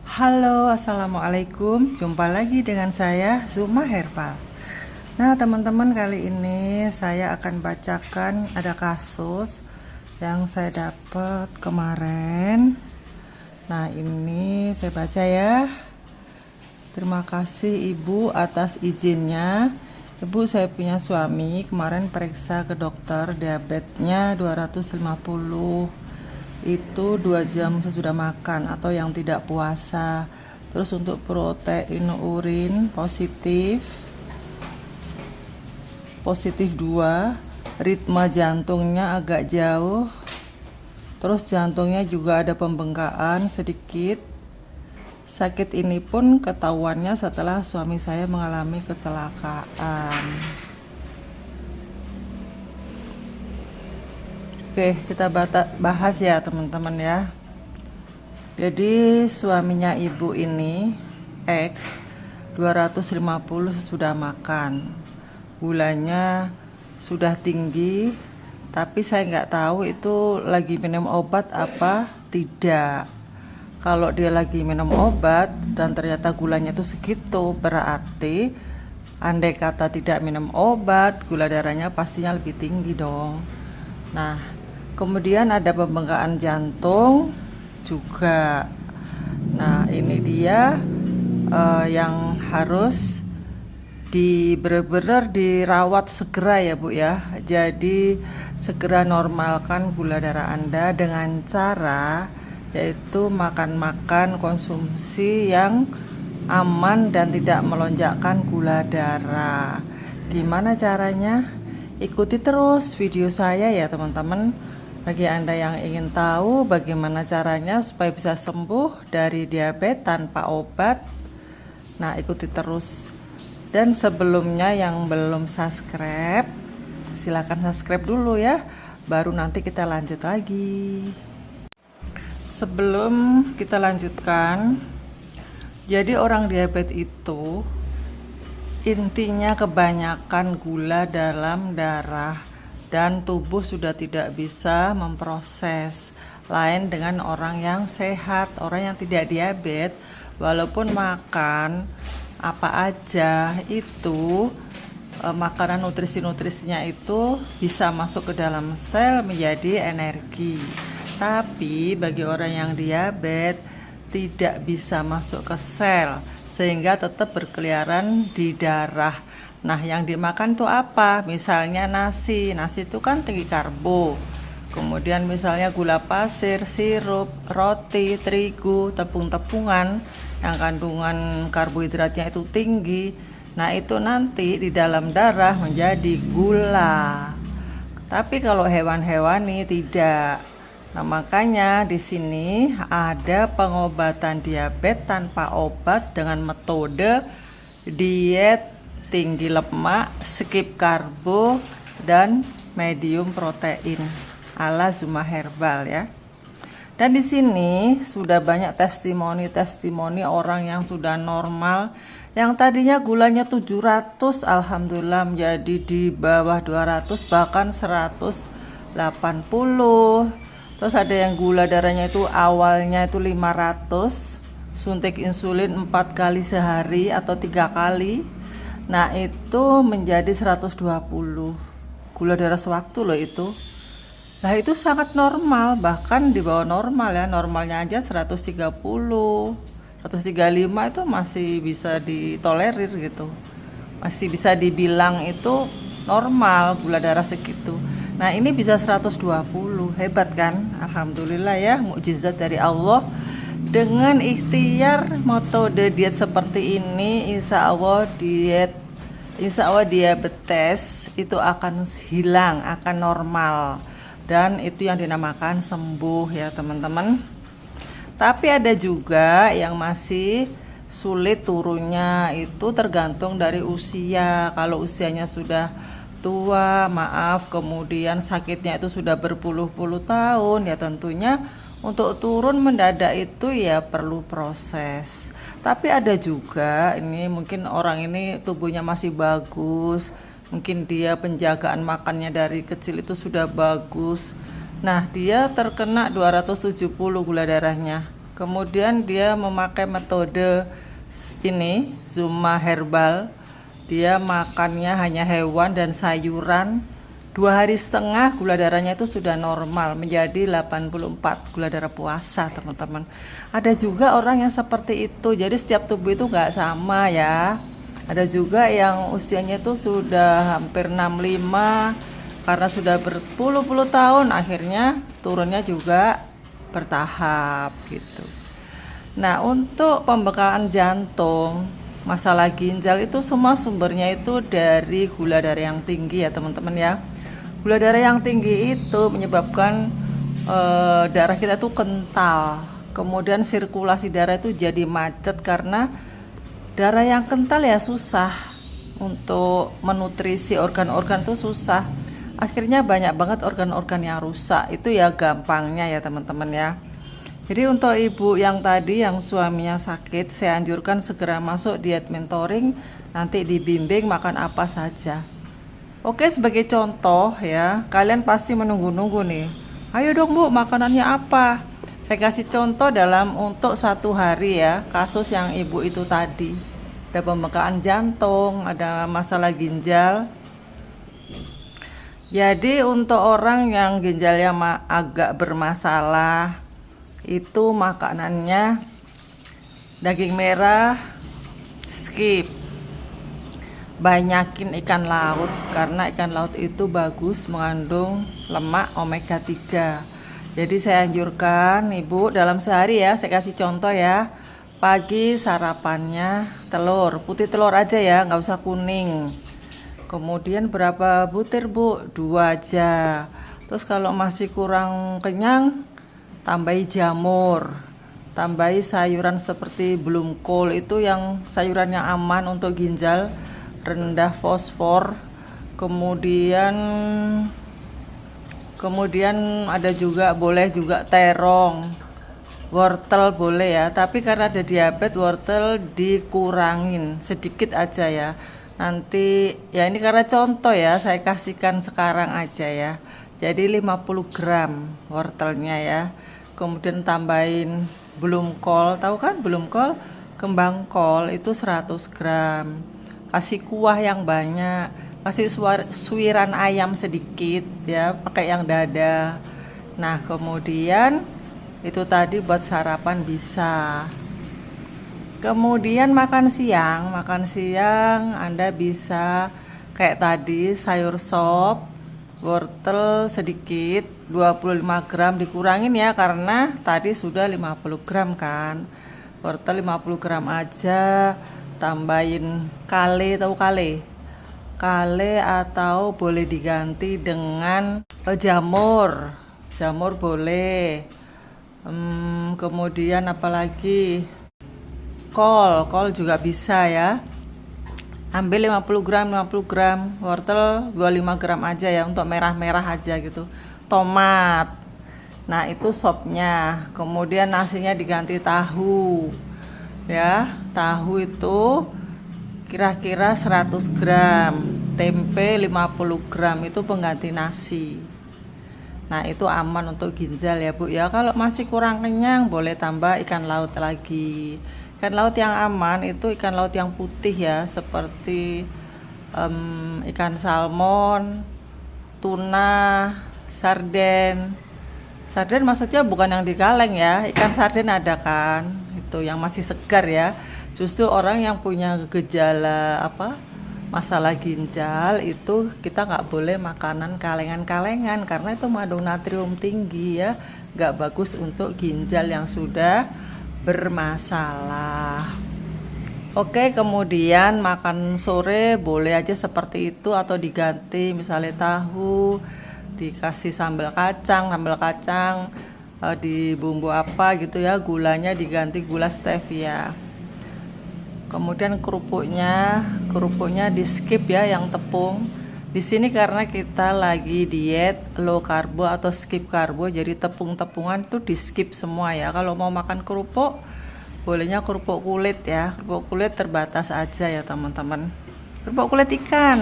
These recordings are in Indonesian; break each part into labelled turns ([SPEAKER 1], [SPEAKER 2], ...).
[SPEAKER 1] Halo, assalamualaikum. Jumpa lagi dengan saya, Zuma Herbal. Nah, teman-teman, kali ini saya akan bacakan ada kasus yang saya dapat kemarin. Nah, ini saya baca ya. Terima kasih Ibu atas izinnya. Ibu, saya punya suami kemarin periksa ke dokter, diabetesnya 250. Itu 2 jam sesudah makan atau yang tidak puasa. Terus untuk protein urin positif 2, ritme jantungnya agak jauh, terus jantungnya juga ada pembengkakan sedikit. Sakit ini pun ketahuannya setelah suami saya mengalami kecelakaan. Oke, kita bahas ya teman-teman ya. Jadi suaminya ibu ini X 250 sesudah makan. Gulanya sudah tinggi, tapi saya nggak tahu itu lagi minum obat apa tidak. Kalau dia lagi minum obat dan ternyata gulanya itu segitu, berarti andai kata tidak minum obat, gula darahnya pastinya lebih tinggi dong. Nah, kemudian ada pembengkakan jantung juga. Nah, ini dia yang harus benar-benar dirawat segera ya Bu ya. Jadi segera normalkan gula darah Anda dengan cara yaitu makan konsumsi yang aman dan tidak melonjakkan gula darah. Gimana caranya? Ikuti terus video saya ya teman-teman. Bagi Anda yang ingin tahu bagaimana caranya supaya bisa sembuh dari diabetes tanpa obat, nah ikuti terus. Dan sebelumnya yang belum subscribe, silakan subscribe dulu ya, baru nanti kita lanjut lagi. Sebelum kita lanjutkan, jadi orang diabetes itu intinya kebanyakan gula dalam darah dan tubuh sudah tidak bisa memproses. Lain dengan orang yang sehat, orang yang tidak diabetes, walaupun makan apa aja itu makanan nutrisi-nutrisinya itu bisa masuk ke dalam sel menjadi energi. Tapi bagi orang yang diabetes tidak bisa masuk ke sel, sehingga tetap berkeliaran di darah. Nah, yang dimakan tuh apa? Misalnya nasi itu kan tinggi karbo. Kemudian misalnya gula pasir, sirup, roti, terigu, tepung-tepungan yang kandungan karbohidratnya itu tinggi. Nah, itu nanti di dalam darah menjadi gula. Tapi kalau hewan-hewani tidak. Nah, makanya di sini ada pengobatan diabetes tanpa obat dengan metode diet tinggi lemak, skip karbo, dan medium protein ala Zuma Herbal ya. Dan di sini sudah banyak testimoni orang yang sudah normal, yang tadinya gulanya 700, alhamdulillah menjadi di bawah 200 bahkan 180. Terus ada yang gula darahnya itu awalnya itu 500, suntik insulin 4 kali sehari atau 3 kali. Nah, itu menjadi 120. Gula darah sewaktu loh itu. Nah, itu sangat normal, bahkan di bawah normal ya. Normalnya aja 130, 135 itu masih bisa ditolerir gitu. Masih bisa dibilang itu normal gula darah segitu. Nah, ini bisa 120, hebat kan? Alhamdulillah ya, mukjizat dari Allah. Dengan ikhtiar metode diet seperti ini, insya Allah diabetes itu akan hilang, akan normal. Dan itu yang dinamakan sembuh ya teman-teman. Tapi ada juga yang masih sulit turunnya, itu tergantung dari usia. Kalau usianya sudah tua, kemudian sakitnya itu sudah berpuluh-puluh tahun, ya tentunya untuk turun mendadak itu ya perlu proses. Tapi ada juga ini mungkin orang ini tubuhnya masih bagus, mungkin dia penjagaan makannya dari kecil itu sudah bagus. Nah, dia terkena 270 gula darahnya. Kemudian dia memakai metode ini, Zuma Herbal. Dia makannya hanya hewan dan sayuran. 2 hari setengah gula darahnya itu sudah normal menjadi 84, gula darah puasa, teman-teman. Ada juga orang yang seperti itu. Jadi setiap tubuh itu nggak sama ya. Ada juga yang usianya itu sudah hampir 65, karena sudah berpuluh-puluh tahun akhirnya turunnya juga bertahap gitu. Nah, untuk pembekalan jantung, masalah ginjal itu semua sumbernya itu dari gula darah yang tinggi ya teman-teman ya. Gula darah yang tinggi itu menyebabkan darah kita tuh kental, kemudian sirkulasi darah itu jadi macet karena darah yang kental ya susah untuk menutrisi organ-organ tuh susah. Akhirnya banyak banget organ-organ yang rusak. Itu ya gampangnya ya teman-teman ya. Jadi untuk ibu yang tadi yang suaminya sakit, saya anjurkan segera masuk diet mentoring, nanti dibimbing makan apa saja. Oke, sebagai contoh ya, kalian pasti menunggu-nunggu nih. Ayo dong Bu, makanannya apa? Saya kasih contoh dalam untuk 1 hari ya, kasus yang ibu itu tadi. Ada pembekalan jantung, ada masalah ginjal. Jadi untuk orang yang ginjalnya agak bermasalah, itu makanannya daging merah skip, banyakin ikan laut karena ikan laut itu bagus mengandung lemak omega 3. Jadi saya anjurkan ibu dalam sehari ya, saya kasih contoh ya, pagi sarapannya telur, putih telur aja ya, nggak usah kuning. Kemudian berapa butir Bu? 2 aja. Terus kalau masih kurang kenyang, tambahi jamur, tambahi sayuran seperti belumkol, itu yang sayuran yang aman untuk ginjal, rendah fosfor. Kemudian ada juga, boleh juga terong, wortel boleh ya, tapi karena ada diabetes wortel dikurangin sedikit aja ya. Nanti ya ini karena contoh ya, saya kasihkan sekarang aja ya. Jadi 50 gram wortelnya ya. Kemudian tambahin belumkol, tahu kan belumkol? Kembang kol itu 100 gram. Kasih kuah yang banyak, kasih suiran ayam sedikit ya, pakai yang dada. Nah, kemudian itu tadi buat sarapan bisa. Kemudian makan siang Anda bisa kayak tadi, sayur sop, wortel sedikit 25 gram, dikurangin ya karena tadi sudah 50 gram kan. Wortel 50 gram aja, tambahin kale, tahu kale? Kale atau boleh diganti dengan jamur boleh. Kemudian apalagi, kol juga bisa ya. Ambil 50 gram, wortel 25 gram aja ya, untuk merah-merah aja gitu. Tomat, nah itu sopnya. Kemudian nasinya diganti tahu ya, tahu itu kira-kira 100 gram, tempe 50 gram, itu pengganti nasi. Nah itu aman untuk ginjal ya Bu ya. Kalau masih kurang kenyang boleh tambah ikan laut lagi. Ikan laut yang aman itu ikan laut yang putih ya, seperti ikan salmon, tuna, sarden maksudnya bukan yang di kaleng ya, ikan sarden ada kan, itu yang masih segar ya. Justru orang yang punya gejala masalah ginjal itu kita nggak boleh makanan kalengan-kalengan karena itu mengandung natrium tinggi ya, nggak bagus untuk ginjal yang sudah bermasalah. Oke, kemudian makan sore boleh aja seperti itu atau diganti, misalnya tahu dikasih sambal kacang di bumbu apa gitu ya, gulanya diganti gula stevia. Kemudian kerupuknya di skip ya, yang tepung. Di sini karena kita lagi diet low karbo atau skip karbo, jadi tepung-tepungan tuh di skip semua ya. Kalau mau makan kerupuk, bolehnya kerupuk kulit ya. Kerupuk kulit terbatas aja ya teman-teman. Kerupuk kulit ikan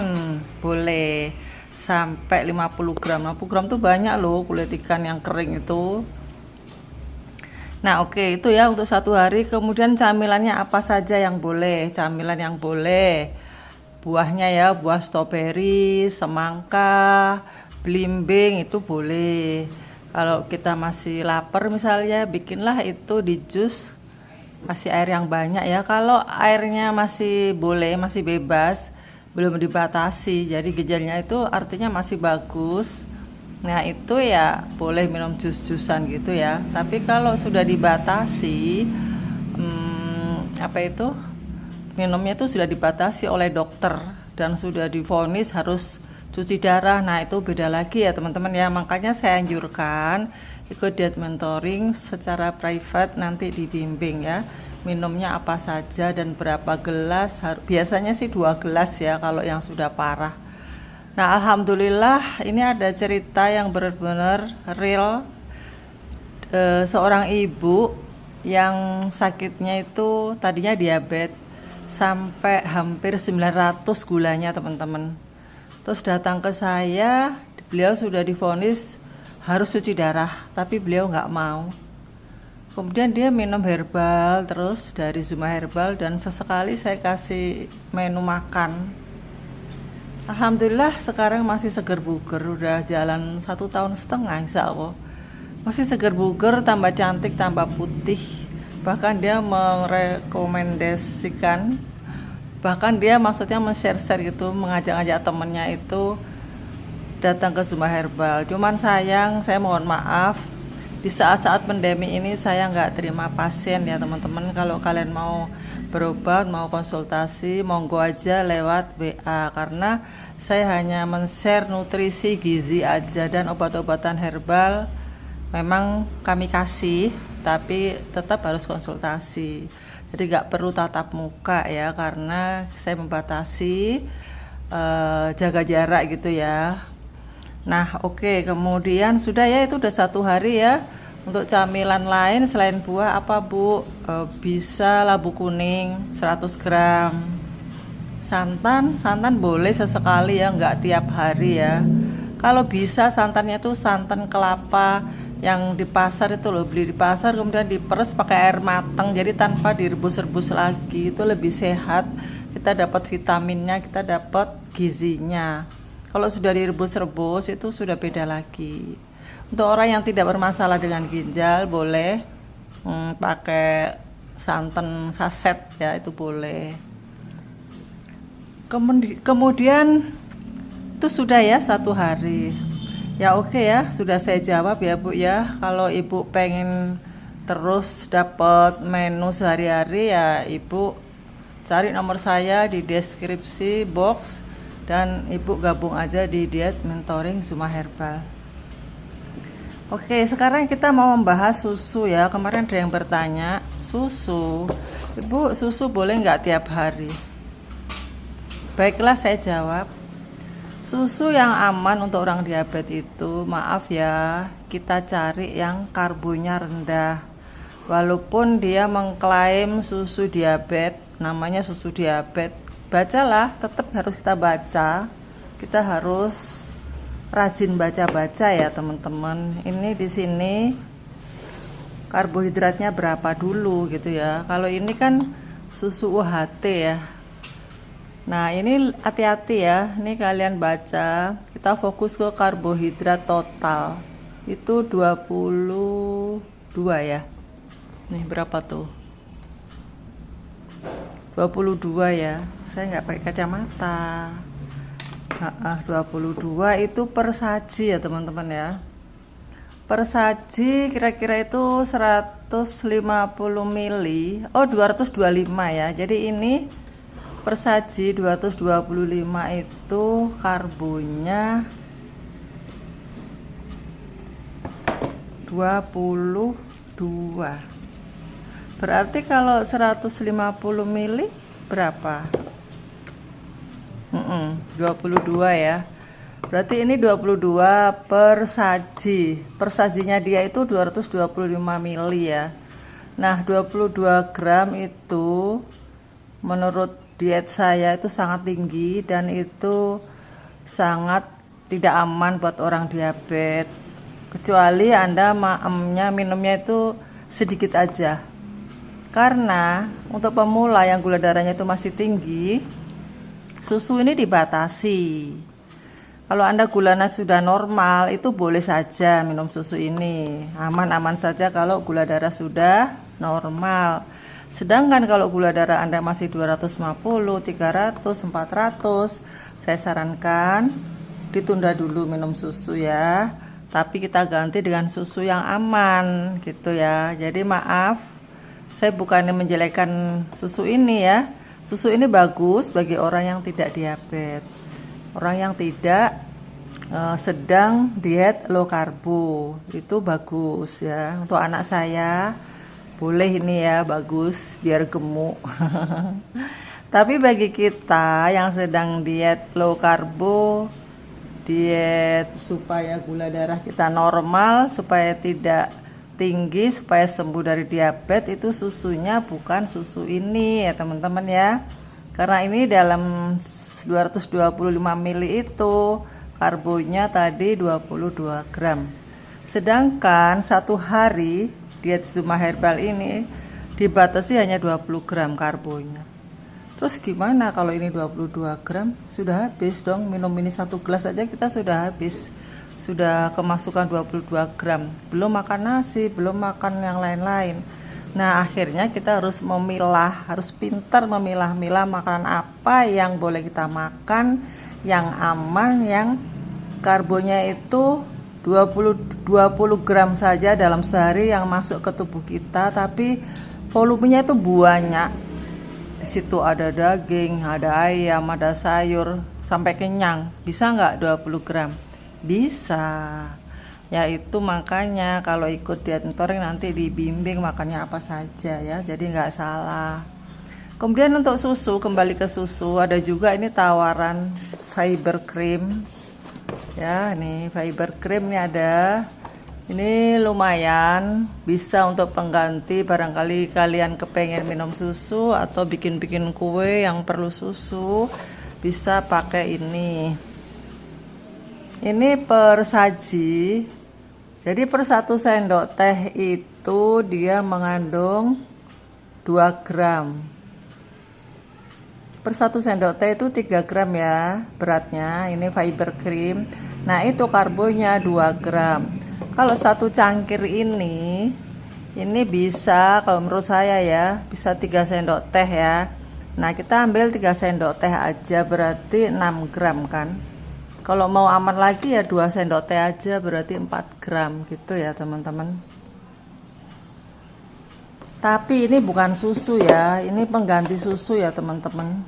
[SPEAKER 1] boleh sampai 50 gram. 50 gram tuh banyak loh kulit ikan yang kering itu. Nah, oke, itu ya untuk 1 hari. Kemudian camilannya apa saja yang boleh? Camilan yang boleh, buahnya ya, buah stroberi, semangka, belimbing itu boleh. Kalau kita masih lapar misalnya, bikinlah itu di jus, kasih air yang banyak ya. Kalau airnya masih boleh, masih bebas, belum dibatasi, jadi gejalnya itu artinya masih bagus. Nah itu ya boleh minum jus-jusan gitu ya. Tapi kalau sudah dibatasi, apa itu, minumnya itu sudah dibatasi oleh dokter dan sudah divonis harus cuci darah. Nah itu beda lagi ya teman-teman ya. Makanya saya anjurkan ikut diet mentoring secara private, nanti dibimbing ya. Minumnya apa saja dan berapa gelas. Biasanya sih 2 gelas ya kalau yang sudah parah. Nah alhamdulillah ini ada cerita yang benar-benar real. Seorang ibu yang sakitnya itu tadinya diabetes sampai hampir 900 gulanya teman-teman. Terus datang ke saya, beliau sudah divonis harus cuci darah, tapi beliau nggak mau. Kemudian dia minum herbal terus dari Zuma Herbal, dan sesekali saya kasih menu makan. Alhamdulillah sekarang masih seger buger, udah jalan 1,5 tahun insya Allah. Masih seger buger, tambah cantik, tambah putih. Bahkan dia merekomendasikan, bahkan dia maksudnya men-share-share gitu, mengajak-ajak temennya itu datang ke Zuma Herbal. Cuman sayang, saya mohon maaf, di saat-saat pandemi ini saya nggak terima pasien ya teman-teman. Kalau kalian mau berobat, mau konsultasi, monggo aja lewat WA, karena saya hanya men-share nutrisi gizi aja, dan obat-obatan herbal memang kami kasih, tapi tetap harus konsultasi. Jadi nggak perlu tatap muka ya, karena saya membatasi jaga jarak gitu ya. Nah oke, kemudian sudah ya, itu udah 1 hari ya. Untuk camilan lain selain buah apa Bu? Bisa labu kuning 100 gram. Santan boleh sesekali ya, nggak tiap hari ya. Kalau bisa santannya tuh santan kelapa yang di pasar itu loh, beli di pasar kemudian diperes pakai air matang, jadi tanpa direbus-rebus lagi, itu lebih sehat. Kita dapat vitaminnya, kita dapat gizinya. Kalau sudah direbus-rebus itu sudah beda lagi. Untuk orang yang tidak bermasalah dengan ginjal boleh pakai santan saset ya, itu boleh. Kemudian itu sudah ya 1 hari. Ya oke ya, sudah saya jawab ya Bu ya. Kalau Ibu pengen terus dapat menu sehari-hari ya, Ibu cari nomor saya di deskripsi box, dan Ibu gabung aja di diet mentoring Zuma Herbal. Oke, sekarang kita mau membahas susu ya. Kemarin ada yang bertanya, susu, Ibu susu boleh nggak tiap hari? Baiklah, saya jawab. Susu yang aman untuk orang diabetes itu, maaf ya, kita cari yang karbonya rendah. Walaupun dia mengklaim susu diabetes, namanya susu diabetes, bacalah, tetap harus kita baca. Kita harus rajin baca-baca ya teman-teman. Ini di sini karbohidratnya berapa dulu gitu ya. Kalau ini kan susu UHT ya. Nah ini hati-hati ya, ini kalian baca, kita fokus ke karbohidrat total itu 22 ya. Nih berapa tuh? 22 ya, saya nggak pakai kacamata. 22 itu per saji ya teman-teman ya. Per saji kira-kira itu 150 mili, 225 ya. Jadi ini per saji 225 itu karbonnya 22. Berarti kalau 150 mili berapa? 22 ya. Berarti ini 22 per saji. Per sajinya dia itu 225 mili ya. Nah 22 gram itu menurut diet saya itu sangat tinggi, dan itu sangat tidak aman buat orang diabetes. Kecuali Anda minumnya itu sedikit aja. Karena untuk pemula yang gula darahnya itu masih tinggi, susu ini dibatasi. Kalau Anda gulanya sudah normal, itu boleh saja minum susu ini. Aman-aman saja kalau gula darah sudah normal. Sedangkan kalau gula darah Anda masih 250, 300, 400, saya sarankan ditunda dulu minum susu ya. Tapi kita ganti dengan susu yang aman gitu ya. Jadi maaf, saya bukannya menjelekkan susu ini ya. Susu ini bagus bagi orang yang tidak diabetes, orang yang tidak sedang diet low karbo, itu bagus ya. Untuk anak saya boleh ini ya, bagus biar gemuk. Tapi bagi kita yang sedang diet low karbo, diet supaya gula darah kita normal, supaya tidak tinggi, supaya sembuh dari diabetes, itu susunya bukan susu ini ya teman-teman ya. Karena ini dalam 225 ml itu karbonya tadi 22 gram. Sedangkan satu hari diet Zuma Herbal ini dibatasi hanya 20 gram karbonya. Terus gimana kalau ini 22 gram? Sudah habis dong, minum ini satu gelas aja kita sudah habis. Sudah kemasukan 22 gram. Belum makan nasi, belum makan yang lain-lain. Nah akhirnya kita harus memilah, harus pintar memilah-milah makanan apa yang boleh kita makan, yang aman, yang karbonya itu 20 gram saja dalam sehari yang masuk ke tubuh kita, tapi volumenya itu banyak. Di situ ada daging, ada ayam, ada sayur, sampai kenyang. Bisa nggak 20 gram? Bisa. Ya itu makanya kalau ikut diet mentoring nanti dibimbing makannya apa saja ya, jadi nggak salah. Kemudian untuk susu, kembali ke susu, ada juga ini tawaran fiber cream. Ya, ini fiber cream nih ada. Ini lumayan bisa untuk pengganti barangkali kalian kepengen minum susu atau bikin-bikin kue yang perlu susu, bisa pakai ini. Ini per saji. Jadi per 1 sendok teh itu dia mengandung 2 gram. Per 1 sendok teh itu 3 gram ya beratnya. Ini fiber cream. Nah itu karbonya 2 gram. Kalau satu cangkir ini bisa, kalau menurut saya ya, bisa 3 sendok teh ya. Nah kita ambil 3 sendok teh aja, berarti 6 gram kan. Kalau mau aman lagi ya 2 sendok teh aja, berarti 4 gram gitu ya teman-teman. Tapi ini bukan susu ya, ini pengganti susu ya teman-teman.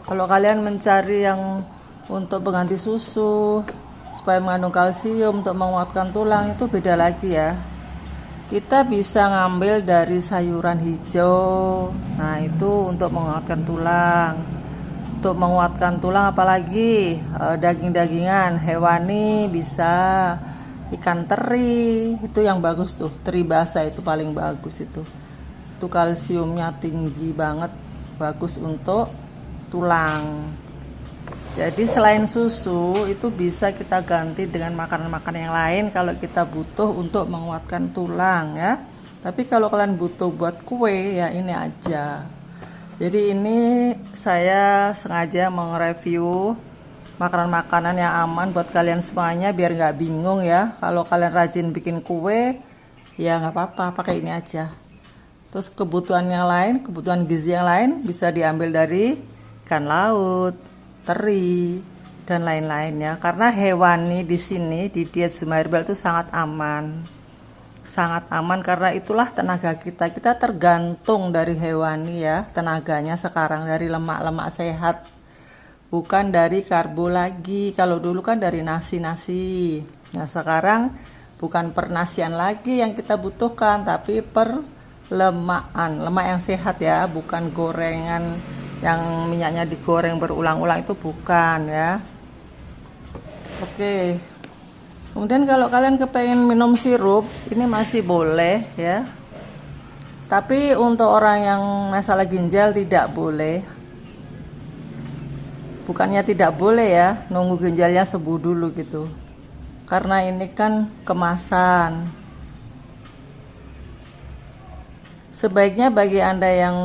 [SPEAKER 1] Kalau kalian mencari yang untuk pengganti susu supaya mengandung kalsium untuk menguatkan tulang, itu beda lagi ya. Kita bisa ngambil dari sayuran hijau. Nah itu untuk menguatkan tulang. Untuk menguatkan tulang apalagi daging-dagingan hewani, bisa ikan teri, itu yang bagus tuh, teri basah itu paling bagus itu kalsiumnya tinggi banget, bagus untuk tulang. Jadi selain susu itu bisa kita ganti dengan makanan-makanan yang lain kalau kita butuh untuk menguatkan tulang ya. Tapi kalau kalian butuh buat kue ya ini aja. Jadi ini saya sengaja mereview makanan-makanan yang aman buat kalian semuanya biar nggak bingung ya. Kalau kalian rajin bikin kue ya nggak apa-apa, pakai ini aja. Terus kebutuhan yang lain, kebutuhan gizi yang lain bisa diambil dari ikan laut, teri, dan lain-lain ya. Karena hewani di sini di diet Zuma Herbal itu sangat aman. Sangat aman karena itulah tenaga kita. Kita tergantung dari hewani ya, tenaganya sekarang dari lemak-lemak sehat. Bukan dari karbo lagi. Kalau dulu kan dari nasi-nasi. Nah, sekarang bukan per nasian lagi yang kita butuhkan, tapi per lemakan, lemak yang sehat ya, bukan gorengan yang minyaknya digoreng berulang-ulang, itu bukan ya. Oke. Kemudian kalau kalian kepengen minum sirup, ini masih boleh ya. Tapi untuk orang yang masalah ginjal tidak boleh. Bukannya tidak boleh ya, nunggu ginjalnya sembuh dulu gitu. Karena ini kan kemasan. Sebaiknya bagi Anda yang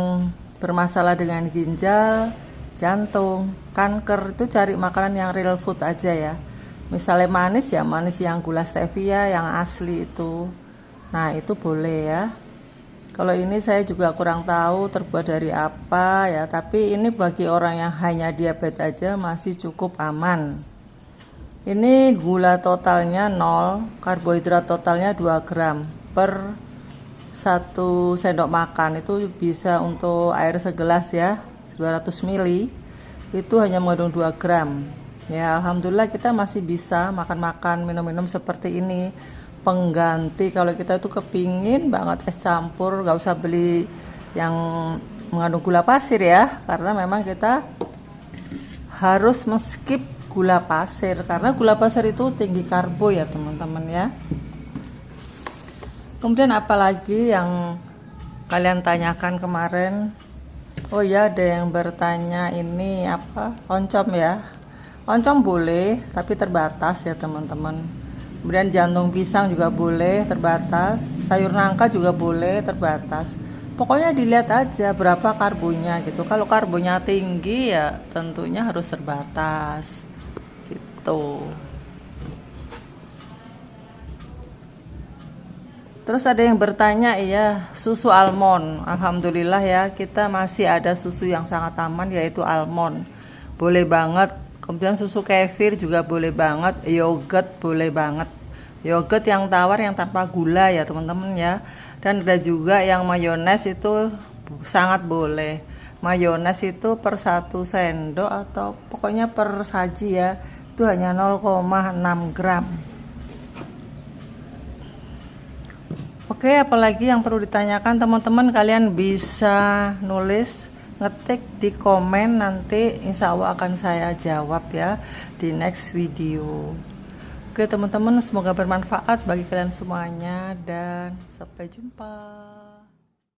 [SPEAKER 1] bermasalah dengan ginjal, jantung, kanker, itu cari makanan yang real food aja ya. Misalnya manis ya manis yang gula stevia yang asli itu. Nah itu boleh ya. Kalau ini saya juga kurang tahu terbuat dari apa ya, tapi ini bagi orang yang hanya diabetes aja masih cukup aman. Ini gula totalnya 0, karbohidrat totalnya 2 gram per 1 sendok makan. Itu bisa untuk air segelas ya, 200 ml itu hanya mengandung 2 gram. Ya alhamdulillah kita masih bisa makan-makan minum-minum seperti ini. Pengganti kalau kita itu kepingin banget es campur, gak usah beli yang mengandung gula pasir ya, karena memang kita harus meskip gula pasir karena gula pasir itu tinggi karbo ya teman-teman ya. Kemudian apalagi yang kalian tanyakan kemarin? Oh ya, ada yang bertanya ini apa, oncom ya. Oncom boleh tapi terbatas ya teman-teman. Kemudian jantung pisang juga boleh, terbatas. Sayur nangka juga boleh, terbatas. Pokoknya dilihat aja berapa karbonya gitu. Kalau karbonya tinggi ya tentunya harus terbatas gitu. Terus ada yang bertanya, iya susu almond. Alhamdulillah ya, kita masih ada susu yang sangat aman yaitu almond. Boleh banget. Kemudian susu kefir juga boleh banget, yogurt boleh banget. Yogurt yang tawar yang tanpa gula ya teman-teman ya. Dan ada juga yang mayones itu sangat boleh. Mayones itu per 1 sendok atau pokoknya per saji ya, itu hanya 0,6 gram. Oke, apalagi yang perlu ditanyakan teman-teman, kalian bisa nulis, ngetik di komen, nanti insya Allah akan saya jawab ya di next video. Oke teman-teman, semoga bermanfaat bagi kalian semuanya dan sampai jumpa.